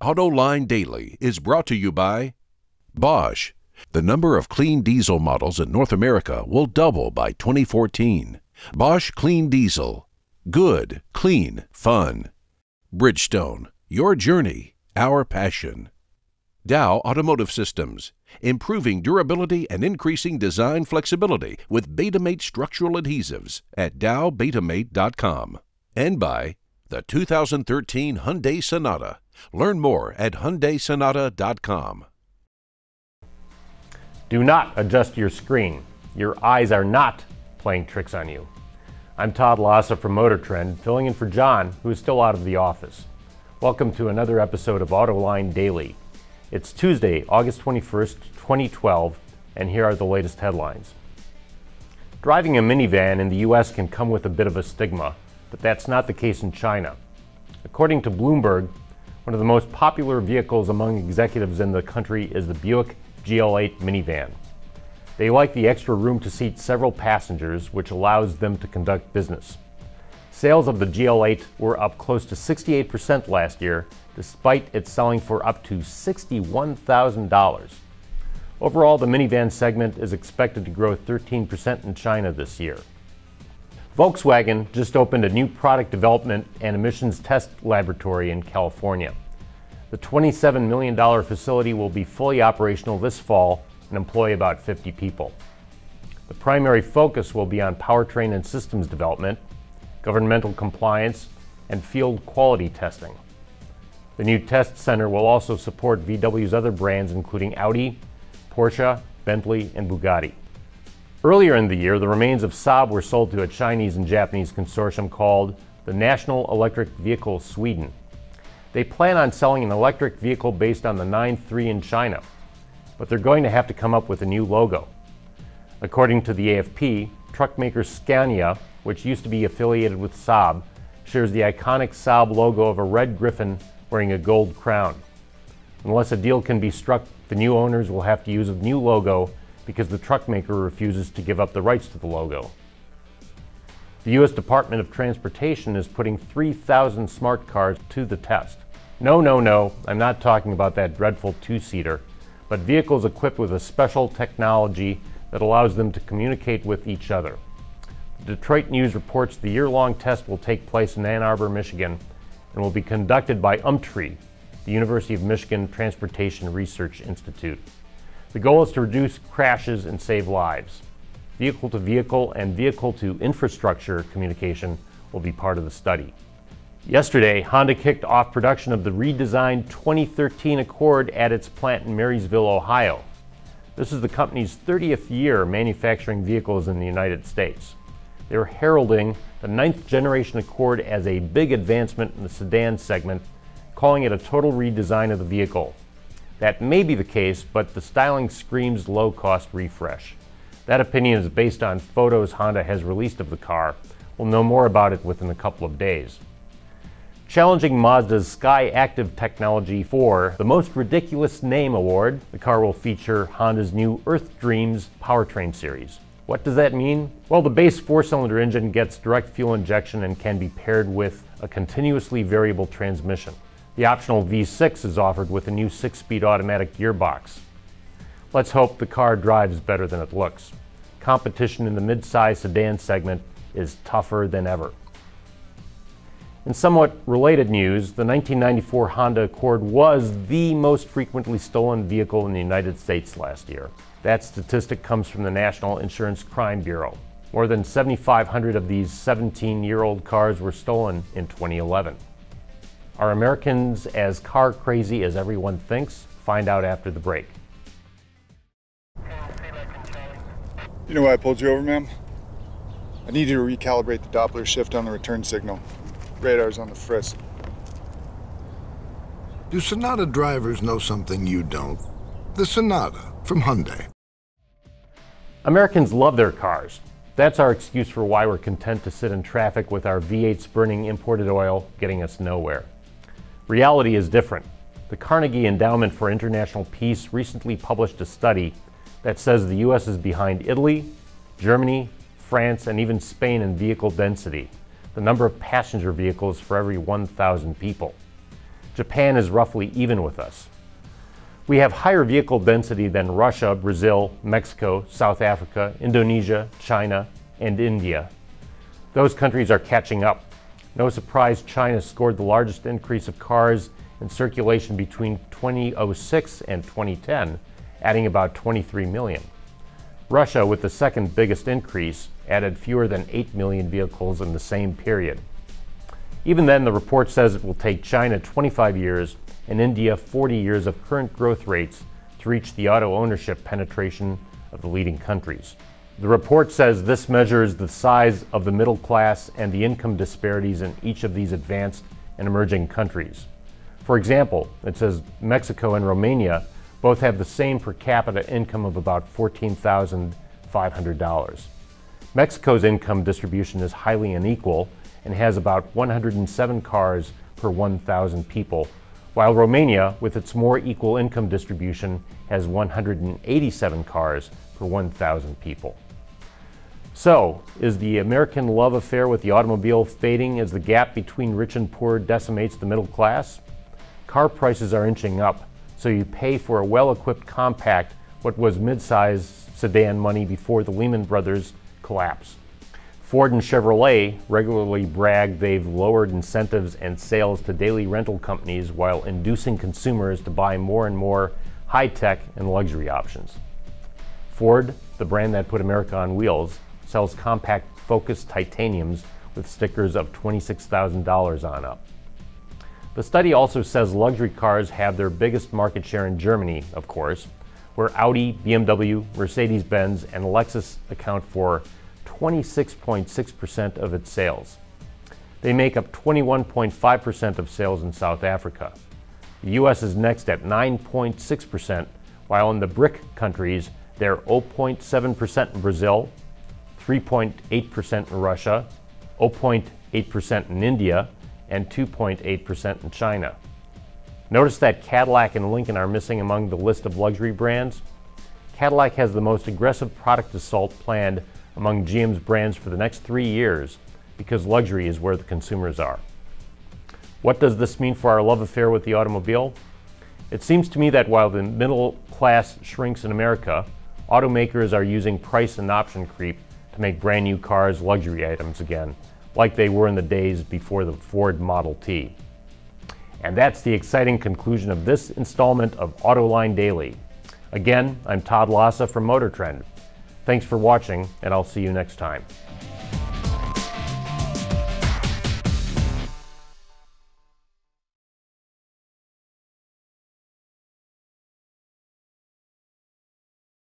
Autoline Daily is brought to you by Bosch. The number of clean diesel models in North America will double by 2014. Bosch Clean Diesel. Good, clean, fun. Bridgestone. Your journey, our passion. Dow Automotive Systems. Improving durability and increasing design flexibility with Betamate structural adhesives at dowbetamate.com. And by the 2013 Hyundai Sonata. Learn more at HyundaiSonata.com. Do not adjust your screen. Your eyes are not playing tricks on you. I'm Todd Lassa from Motor Trend, filling in for John, who is still out of the office. Welcome to another episode of Autoline Daily. It's Tuesday, August 21st, 2012, and here are the latest headlines. Driving a minivan in the U.S. can come with a bit of a stigma, but that's not the case in China. According to Bloomberg, one of the most popular vehicles among executives in the country is the Buick GL8 minivan. They like the extra room to seat several passengers, which allows them to conduct business. Sales of the GL8 were up close to 68% last year, despite it selling for up to $61,000. Overall, the minivan segment is expected to grow 13% in China this year. Volkswagen just opened a new product development and emissions test laboratory in California. The $27 million facility will be fully operational this fall and employ about 50 people. The primary focus will be on powertrain and systems development, governmental compliance, and field quality testing. The new test center will also support VW's other brands including Audi, Porsche, Bentley, and Bugatti. Earlier in the year, the remains of Saab were sold to a Chinese and Japanese consortium called the National Electric Vehicle Sweden. They plan on selling an electric vehicle based on the 9-3 in China, but they're going to have to come up with a new logo. According to the AFP, truck maker Scania, which used to be affiliated with Saab, shares the iconic Saab logo of a red griffin wearing a gold crown. Unless a deal can be struck, the new owners will have to use a new logo because the truck maker refuses to give up the rights to the logo. The U.S. Department of Transportation is putting 3,000 smart cars to the test. No, I'm not talking about that dreadful two-seater, but vehicles equipped with a special technology that allows them to communicate with each other. The Detroit News reports the year-long test will take place in Ann Arbor, Michigan, and will be conducted by UMTRI, the University of Michigan Transportation Research Institute. The goal is to reduce crashes and save lives. Vehicle-to-vehicle and vehicle-to-infrastructure communication will be part of the study. Yesterday, Honda kicked off production of the redesigned 2013 Accord at its plant in Marysville, Ohio. This is the company's 30th year manufacturing vehicles in the United States. They're heralding the 9th generation Accord as a big advancement in the sedan segment, calling it a total redesign of the vehicle. That may be the case, but the styling screams low-cost refresh. That opinion is based on photos Honda has released of the car. We'll know more about it within a couple of days. Challenging Mazda's Sky Active technology for the Most Ridiculous Name Award, the car will feature Honda's new Earth Dreams powertrain series. What does that mean? Well, the base 4-cylinder engine gets direct fuel injection and can be paired with a continuously variable transmission. The optional V6 is offered with a new 6-speed automatic gearbox. Let's hope the car drives better than it looks. Competition in the mid-size sedan segment is tougher than ever. In somewhat related news, the 1994 Honda Accord was the most frequently stolen vehicle in the United States last year. That statistic comes from the National Insurance Crime Bureau. More than 7,500 of these 17-year-old cars were stolen in 2011. Are Americans as car crazy as everyone thinks? Find out after the break. You know why I pulled you over, ma'am? I need you to recalibrate the Doppler shift on the return signal. Radar's on the frisk. Do Sonata drivers know something you don't? The Sonata from Hyundai. Americans love their cars. That's our excuse for why we're content to sit in traffic with our V8s burning imported oil, getting us nowhere. Reality is different. The Carnegie Endowment for International Peace recently published a study that says the U.S. is behind Italy, Germany, France, and even Spain in vehicle density, the number of passenger vehicles for every 1,000 people. Japan is roughly even with us. We have higher vehicle density than Russia, Brazil, Mexico, South Africa, Indonesia, China, and India. Those countries are catching up. No surprise China scored the largest increase of cars in circulation between 2006 and 2010, adding about 23 million. Russia, with the second biggest increase, added fewer than 8 million vehicles in the same period. Even then, the report says it will take China 25 years and India 40 years of current growth rates to reach the auto ownership penetration of the leading countries. The report says this measures the size of the middle class and the income disparities in each of these advanced and emerging countries. For example, it says Mexico and Romania both have the same per capita income of about $14,500. Mexico's income distribution is highly unequal and has about 107 cars per 1,000 people, while Romania, with its more equal income distribution, has 187 cars per 1,000 people. So, is the American love affair with the automobile fading as the gap between rich and poor decimates the middle class? Car prices are inching up, so you pay for a well-equipped compact what was mid-size sedan money before the Lehman Brothers collapse. Ford and Chevrolet regularly brag they've lowered incentives and sales to daily rental companies while inducing consumers to buy more and more high-tech and luxury options. Ford, the brand that put America on wheels, sells compact Focus titaniums with stickers of $26,000 on up. The study also says luxury cars have their biggest market share in Germany, of course, where Audi, BMW, Mercedes-Benz, and Lexus account for 26.6% of its sales. They make up 21.5% of sales in South Africa. The US is next at 9.6%, while in the BRIC countries, they're 0.7% in Brazil, 3.8% in Russia, 0.8% in India, and 2.8% in China. Notice that Cadillac and Lincoln are missing among the list of luxury brands. Cadillac has the most aggressive product assault planned among GM's brands for the next 3 years because luxury is where the consumers are. What does this mean for our love affair with the automobile? It seems to me that while the middle class shrinks in America, automakers are using price and option creep to make brand new cars luxury items again, like they were in the days before the Ford Model T. And that's the exciting conclusion of this installment of Autoline Daily. Again, I'm Todd Lassa from Motor Trend. Thanks for watching, and I'll see you next time.